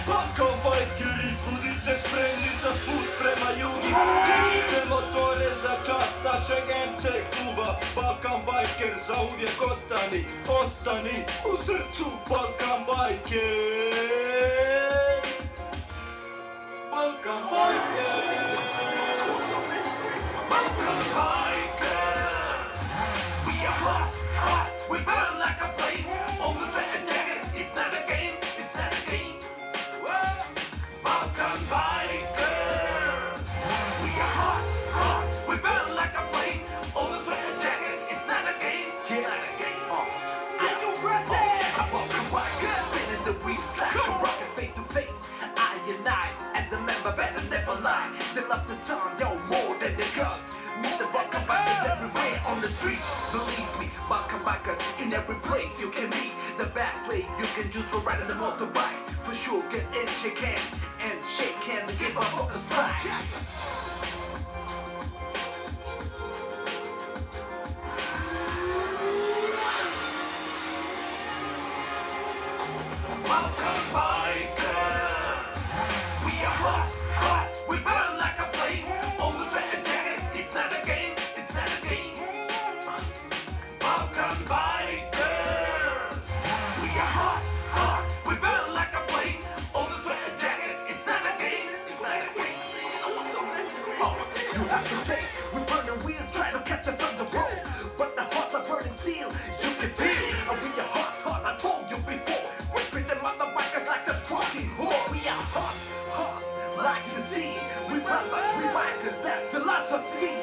Balkanbikeri, budite spremni za put prema jugi. Dignite motore za čast našeg MC kluba. Balkanbiker zauvijek ostani, ostani u srcu Balkanbiker. Balkanbiker. Balkanbiker. We are hot, hot, we burn like a flame. Almost like a dagger, it's not a game, it's not a game. Balkanbikers, we are hot, hot, we burn like a flame. Almost like a dagger, it's not a game, it's not a game. Are you ready? Balkanbikers, spinning the wheels like a rocket face to face. I and I, as a member, better never lie. They love the song, yo, more than the guns. Meet the Balkanbikers everywhere on the street. Believe me, Balkanbikers in every place you can meet. The best way you can choose for riding the motorbike. For sure, get in, shake hands, and shake hands and give a focus back. Balkanbikers, we are hot, hot, we burn like a flame. Almost like a dagger, it's not a game, it's not a game. Balkanbikers, we are hot, hot, we burn like a flame. Almost like a dagger, it's not a game, it's not a game. Oh, you have to take, we burning wheels, try to catch us on the road. But the hearts are burning steel, you can feel. And we are hot, hot, I told you before. We treat them motherfuckers like the fucking whore. We are hot, hot, like the sea. We brothers, we bikers, that's philosophy.